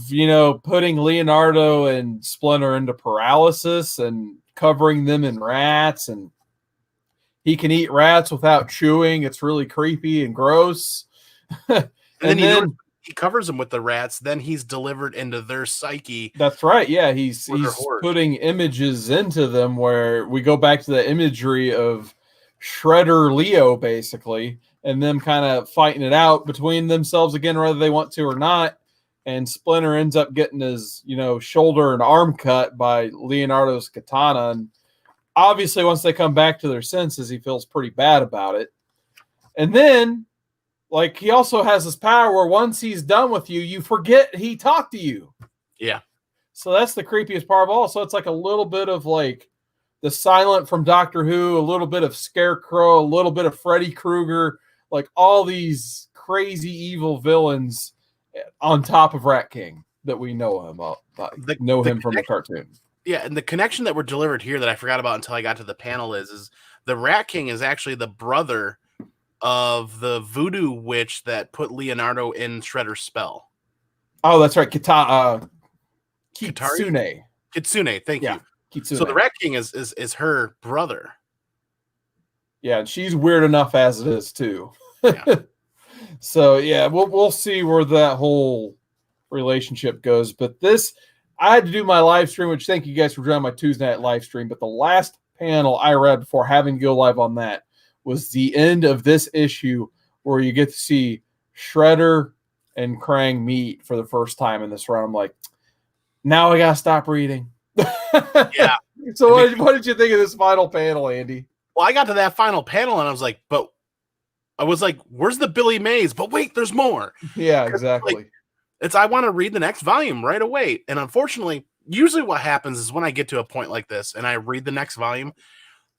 putting Leonardo and Splinter into paralysis and covering them in rats, and he can eat rats without chewing. It's really creepy and gross. and then he covers them with the rats. Then he's delivered into their psyche. That's right. Yeah, he's putting images into them where we go back to the imagery of Shredder Leo, basically, and them kind of fighting it out between themselves again, whether they want to or not. and Splinter ends up getting his, shoulder and arm cut by Leonardo's katana. And obviously, once they come back to their senses, he feels pretty bad about it. And then, like, he also has this power where once he's done with you, you forget he talked to you. Yeah. So that's the creepiest part of all. So it's like a little bit of like the Silent from Doctor Who, a little bit of Scarecrow, a little bit of Freddy Krueger, like all these crazy evil villains on top of Rat King that we know him about, him from the cartoon. Yeah, and the connection that were delivered here that I forgot about until I got to the panel is the Rat King is actually the brother of the voodoo witch that put Leonardo in Shredder's spell. Oh, that's right. Kitsune. Kitsune, thank you. Kitsune. So the Rat King is her brother. Yeah, and she's weird enough as it is too. Yeah. So yeah, we'll see where that whole relationship goes. But I had to do my live stream, which thank you guys for joining my Tuesday night live stream. But the last panel I read before having to go live on that was the end of this issue where you get to see Shredder and Krang meet for the first time in this run. I'm like, now I gotta stop reading. Yeah. So what did you think of this final panel, Andy? Well, I got to that final panel and I was like, where's the Billy Mays? But wait, there's more. Yeah, exactly. I want to read the next volume right away. And unfortunately, usually what happens is when I get to a point like this and I read the next volume,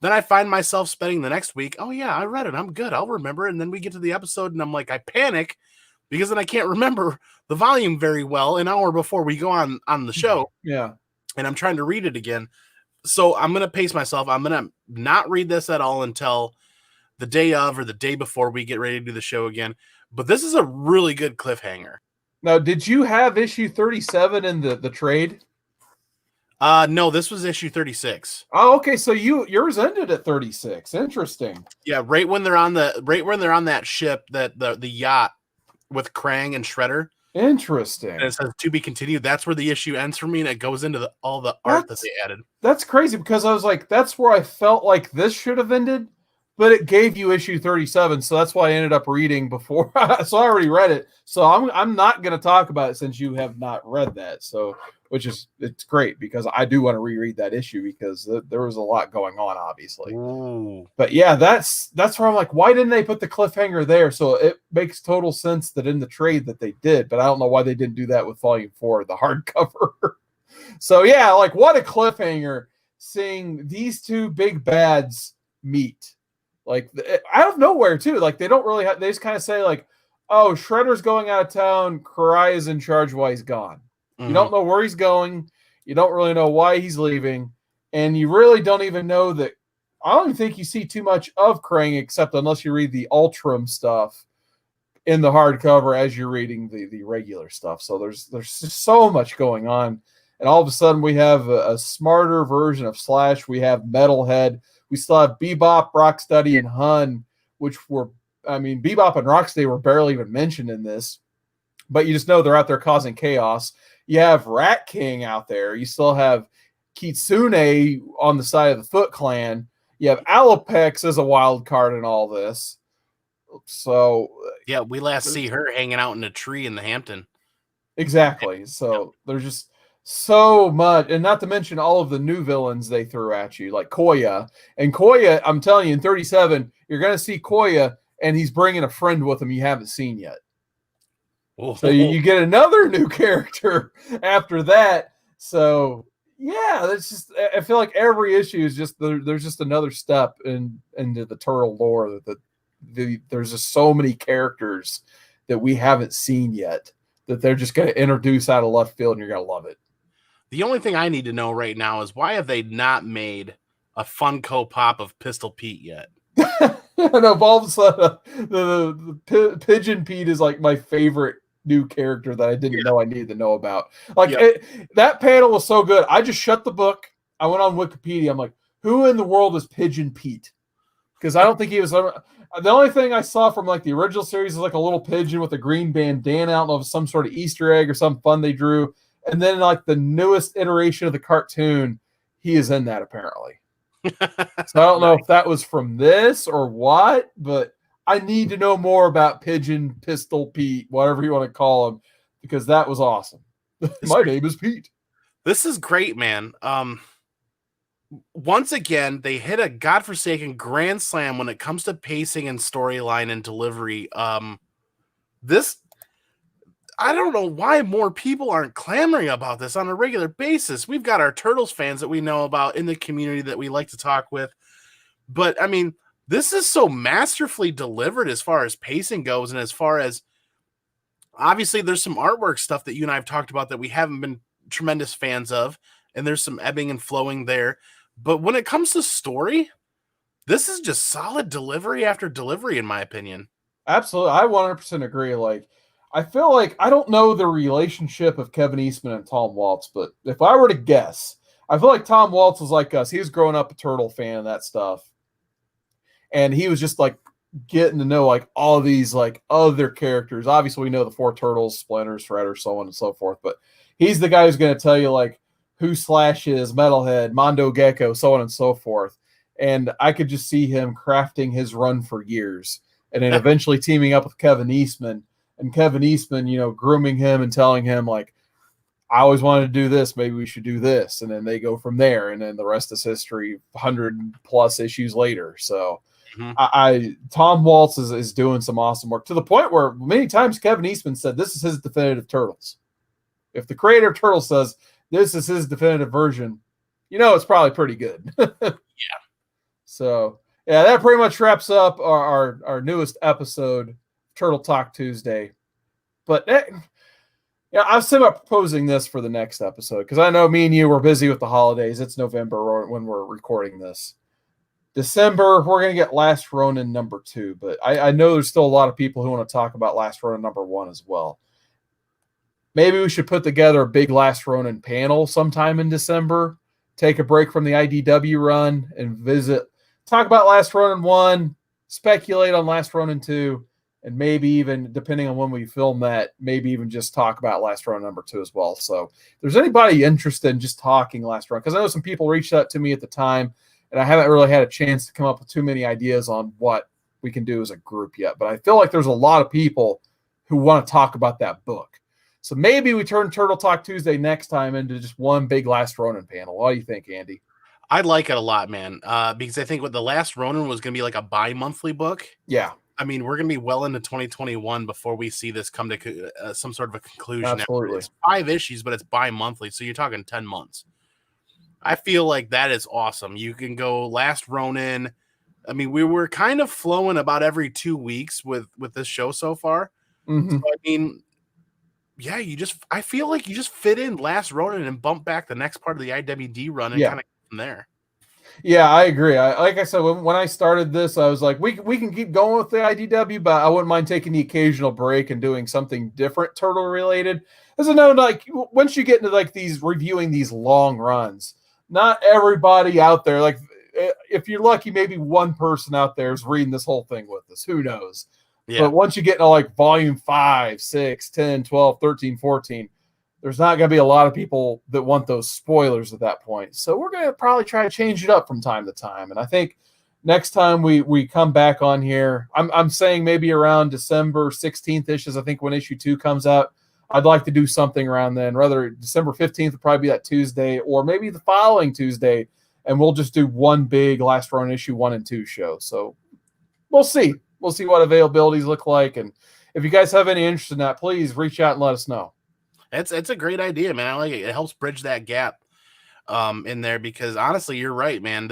then I find myself spending the next week, oh yeah, I read it, I'm good, I'll remember it. And then we get to the episode and I'm like, I panic because then I can't remember the volume very well an hour before we go on the show. Yeah. And I'm trying to read it again. So I'm going to pace myself. I'm going to not read this at all until the day of or the day before we get ready to do the show again. But this is a really good cliffhanger. Now, did you have issue 37 in the trade? No, this was issue 36. Oh, okay. So yours ended at 36. Interesting. Yeah, right when they're on that ship, that the yacht with Krang and Shredder. Interesting. And it says to be continued. That's where the issue ends for me, and it goes into all the art that they added. That's crazy because I was like, that's where I felt like this should have ended, but it gave you issue 37, so that's why I ended up reading before. So I already read it. So I'm not going to talk about it since you have not read that. So it's great because I do want to reread that issue because there was a lot going on, obviously. Ooh. But yeah, that's where I'm like, why didn't they put the cliffhanger there? So it makes total sense that in the trade that they did, but I don't know why they didn't do that with volume 4, the hardcover. So yeah, like what a cliffhanger seeing these two big bads meet. Like out of nowhere too. Like they don't really they just kind of say like, oh, Shredder's going out of town, Karai is in charge while he's gone. You don't know where he's going. You don't really know why he's leaving. And you really don't even know that. I don't even think you see too much of Krang except unless you read the Ultram stuff in the hardcover as you're reading the regular stuff. So there's just so much going on. And all of a sudden we have a smarter version of Slash. We have Metalhead. We still have Bebop, Rocksteady, and Hun, which Bebop and Rocksteady were barely even mentioned in this. But you just know they're out there causing chaos. You have Rat King out there. You still have Kitsune on the side of the Foot Clan. You have Alopex as a wild card in all this. So yeah, we last see her hanging out in a tree in the Hampton. Exactly. So there's just so much, and not to mention all of the new villains they threw at you, like Koya. And Koya, I'm telling you, in 37, you're going to see Koya, and he's bringing a friend with him you haven't seen yet. So you get another new character after that. So yeah, that's just, I feel like every issue is just there's just another step into the Turtle lore that there's just so many characters that we haven't seen yet that they're just going to introduce out of left field, and you're going to love it. The only thing I need to know right now is why have they not made a Funko Pop of Pistol Pete yet? No, all of a sudden, the Pigeon Pete is like my favorite new character that I didn't know I needed to know about. Like that panel was so good. I just shut the book. I went on Wikipedia. I'm like, who in the world is Pigeon Pete? Because I don't think he was. The only thing I saw from like the original series is like a little pigeon with a green bandana. I don't know if it's some sort of Easter egg or something fun they drew. And then like the newest iteration of the cartoon, he is in that apparently. So I don't know if that was from this or what, but I need to know more about Pigeon, Pistol Pete, whatever you want to call him. because that was awesome. My name is Pete. This is great, man. Once again, they hit a godforsaken grand slam when it comes to pacing and storyline and delivery. This, I don't know why more people aren't clamoring about this on a regular basis. We've got our Turtles fans that we know about in the community that we like to talk with. But, I mean, this is so masterfully delivered as far as pacing goes, and as far as, obviously, there's some artwork stuff that you and I have talked about that we haven't been tremendous fans of, and there's some ebbing and flowing there. But when it comes to story, this is just solid delivery after delivery, in my opinion. Absolutely. I 100% agree. Like, I feel like I don't know the relationship of Kevin Eastman and Tom Waltz, but if I were to guess, I feel like Tom Waltz was like us. He was growing up a Turtle fan and that stuff. And he was just like getting to know like all of these like other characters. Obviously, we know the 4 Turtles, Splinter, Shredder, so on and so forth. But he's the guy who's going to tell you like who Slash is, Metalhead, Mondo Gecko, so on and so forth. And I could just see him crafting his run for years, and then eventually teaming up with Kevin Eastman, and Kevin Eastman, you know, grooming him and telling him like, I always wanted to do this. Maybe we should do this. And then they go from there. And then the rest is history 100+ issues later. So Tom Waltz is doing some awesome work, to the point where many times Kevin Eastman said this is his definitive Turtles. If the creator of Turtles says this is his definitive version, you know it's probably pretty good. Yeah. So, yeah, that pretty much wraps up our newest episode, Turtle Talk Tuesday. But yeah, I was thinking about proposing this for the next episode, because I know me and you were busy with the holidays. It's November when we're recording this. December, we're going to get Last Ronin #2, but I know there's still a lot of people who want to talk about Last Ronin #1 as well. Maybe we should put together a big Last Ronin panel sometime in December, take a break from the IDW run, and talk about Last Ronin 1, speculate on Last Ronin 2, and maybe even, depending on when we film that, maybe even just talk about Last Ronin #2 as well. So if there's anybody interested in just talking Last Ronin, because I know some people reached out to me at the time, and I haven't really had a chance to come up with too many ideas on what we can do as a group yet. But I feel like there's a lot of people who want to talk about that book. So maybe we turn Turtle Talk Tuesday next time into just one big Last Ronin panel. What do you think, Andy? I like it a lot, man, because I think what the Last Ronin was going to be like a bi-monthly book. Yeah. I mean, we're going to be well into 2021 before we see this come to some sort of a conclusion. Absolutely. It's 5 issues, but it's bi-monthly, so you're talking 10 months. I feel like that is awesome. You can go Last Ronin. I mean, we were kind of flowing about every 2 weeks with this show so far. Mm-hmm. So, I mean, yeah, I feel like you just fit in Last Ronin and bump back the next part of the IWD run and kind of go from there. Yeah, I agree. Like I said, when I started this, I was like, we can keep going with the IDW, but I wouldn't mind taking the occasional break and doing something different Turtle related. As I know, like once you get into like reviewing these long runs, not everybody out there, like if you're lucky, maybe one person out there is reading this whole thing with us. Who knows? Yeah. But once you get into like volume 5, 6, 10, 12, 13, 14, there's not going to be a lot of people that want those spoilers at that point. So we're going to probably try to change it up from time to time. And I think next time we come back on here, I'm saying maybe around December 16th-ish is I think when issue 2 comes out. I'd like to do something around then. Rather, December 15th would probably be that Tuesday, or maybe the following Tuesday, and we'll just do one big Last Ronin issue 1 and 2 show. So we'll see. We'll see what availabilities look like. And if you guys have any interest in that, please reach out and let us know. It's a great idea, man. I like it. It helps bridge that gap in there, because honestly, you're right, man.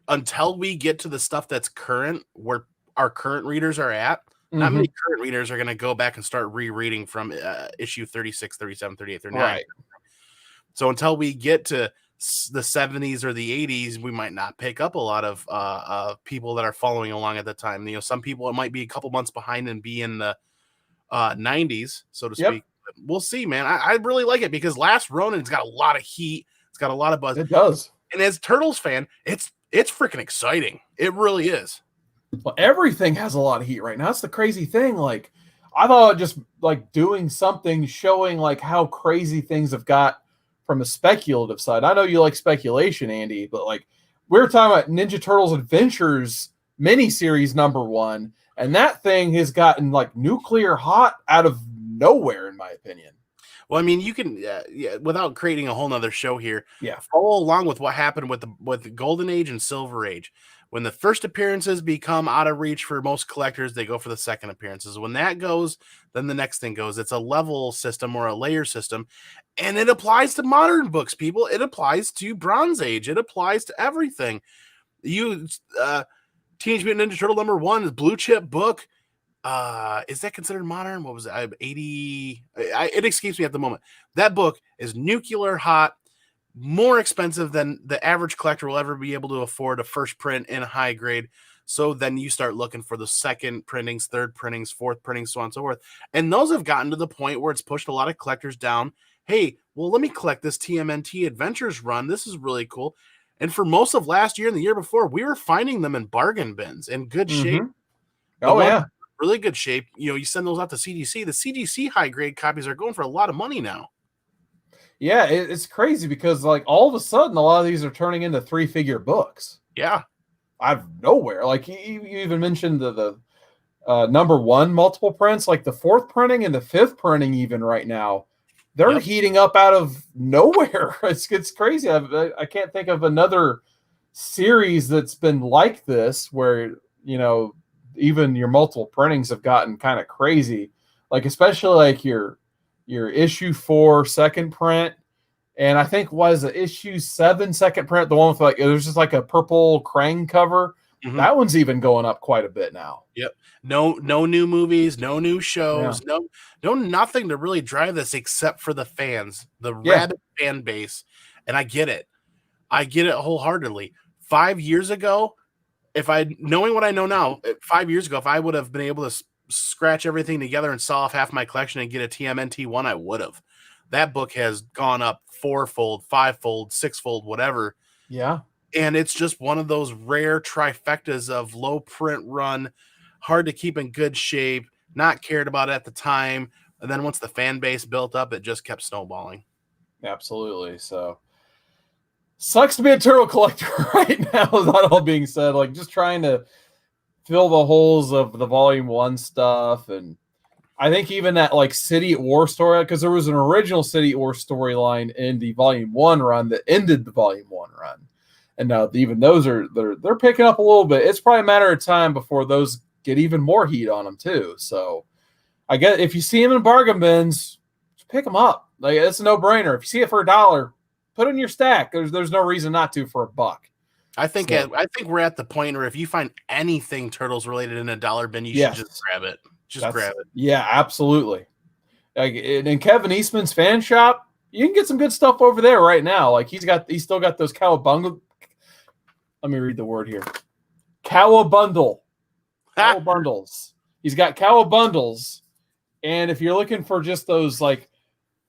Until we get to the stuff that's current, where our current readers are at, not many current readers are going to go back and start rereading from issue 36, 37, 38, 39. Right. So until we get to the 70s or the 80s, we might not pick up a lot of people that are following along at the time. You know, some people, it might be a couple months behind and be in the 90s, so to speak. We'll see, man. I really like it because Last Ronin's got a lot of heat. It's got a lot of buzz. It does. And as Turtles fan, it's freaking exciting. It really is. Well, everything has a lot of heat right now. That's the crazy thing. Like, I thought just like doing something showing like how crazy things have got from a speculative side. I know you like speculation, Andy, but like we were talking about Ninja Turtles Adventures miniseries #1, and that thing has gotten like nuclear hot out of nowhere, in my opinion. Well, I mean, you can, without creating a whole nother show here, Yeah. follow along with what happened with the Golden Age and Silver Age. When the first appearances become out of reach for most collectors, they go for the second appearances. When that goes, then the next thing goes. It's a level system or a layer system, and it applies to modern books, people. It applies to Bronze Age. It applies to everything. Teenage Mutant Ninja Turtle #1 blue chip book. Is that considered modern? What was it? 80. It escapes me at the moment. That book is nuclear hot, more expensive than the average collector will ever be able to afford a first print in high grade. So then you start looking for the second printings, third printings, fourth printings, so on and so forth. And those have gotten to the point where it's pushed a lot of collectors down. Hey, well, let me collect this TMNT Adventures run. This is really cool. And for most of last year and the year before, we were finding them in bargain bins in good shape. Oh, yeah. Really good shape. You send those out to CGC. The CGC high grade copies are going for a lot of money now. Yeah, it's crazy because like all of a sudden a lot of these are turning into 3-figure books. Yeah. Out of nowhere. Like you even mentioned the #1 multiple prints, like the 4th printing and the 5th printing even right now. They're heating up out of nowhere. It's crazy. I can't think of another series that's been like this where, even your multiple printings have gotten kind of crazy. Like especially like your issue 4 second print, and I think was it issue 7 second print, the one with like there's just like a purple Krang cover. That one's even going up quite a bit now. Yep. No new movies, no new shows, no nothing to really drive this except for the fans, the rabid fan base. And I get it. I get it wholeheartedly. 5 years ago, knowing what I know now, 5 years ago, if I would have been able to scratch everything together and saw off half my collection and get a TMNT one, I would have. That book has gone up 4-fold, 5-fold, 6-fold, whatever. Yeah. And it's just one of those rare trifectas of low print run, hard to keep in good shape, not cared about at the time. And then once the fan base built up, it just kept snowballing. Absolutely. So sucks to be a turtle collector right now, that all being said. Like just trying to fill the holes of the volume 1 stuff. And I think even that like City at War story, because there was an original City at War storyline in the volume 1 run that ended the volume 1 run. And now even those they're picking up a little bit. It's probably a matter of time before those get even more heat on them too. So I guess if you see them in bargain bins, just pick them up. Like it's a no-brainer. If you see it for $1, put it in your stack. There's no reason not to for $1. I think we're at the point where if you find anything Turtles related in a dollar bin, you should just grab it. Grab it. Yeah, absolutely. Like in Kevin Eastman's fan shop, you can get some good stuff over there right now. Like he's still got those cowabunga. Let me read the word here. Cowabundle. Cowabundles. He's got cowabundles. And if you're looking for just those like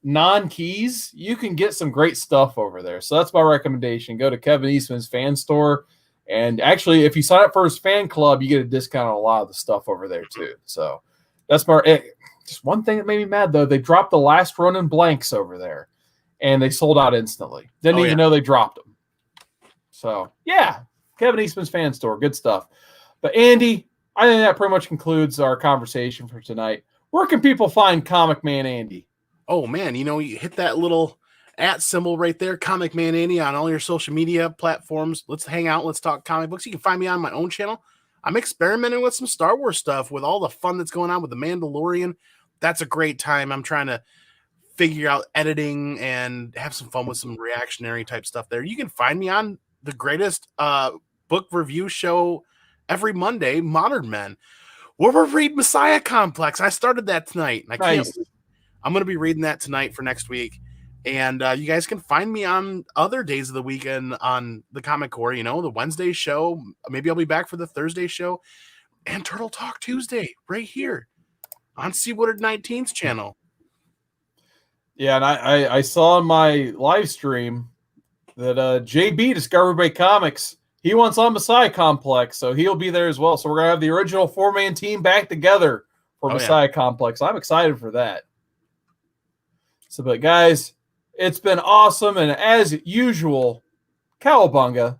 non-keys, you can get some great stuff over there. So that's my recommendation. Go to Kevin Eastman's fan store. And actually, if you sign up for his fan club, you get a discount on a lot of the stuff over there too. So that's just one thing that made me mad though. They dropped the last Ronin blanks over there and they sold out instantly. Didn't even know they dropped them. So yeah, Kevin Eastman's fan store. Good stuff. But Andy, I think that pretty much concludes our conversation for tonight. Where can people find Comic Man Andy? Oh man, you hit that little @ symbol right there, Comic Man Andy, on all your social media platforms. Let's hang out. Let's talk comic books. You can find me on my own channel. I'm experimenting with some Star Wars stuff with all the fun that's going on with The Mandalorian. That's a great time. I'm trying to figure out editing and have some fun with some reactionary type stuff there. You can find me on the greatest book review show every Monday, Modern Men, where we're reading Messiah Complex. I started that tonight. And I'm going to be reading that tonight for next week. And you guys can find me on other days of the weekend on the Comic Core, the Wednesday show. Maybe I'll be back for the Thursday show. And Turtle Talk Tuesday right here on Seawooded 19's channel. Yeah, and I saw in my live stream that JB, Discovery Bay Comics, he wants on Messiah Complex, so he'll be there as well. So we're going to have the original 4-man team back together for Messiah Complex. I'm excited for that. So, but guys, it's been awesome, and as usual, cowabunga.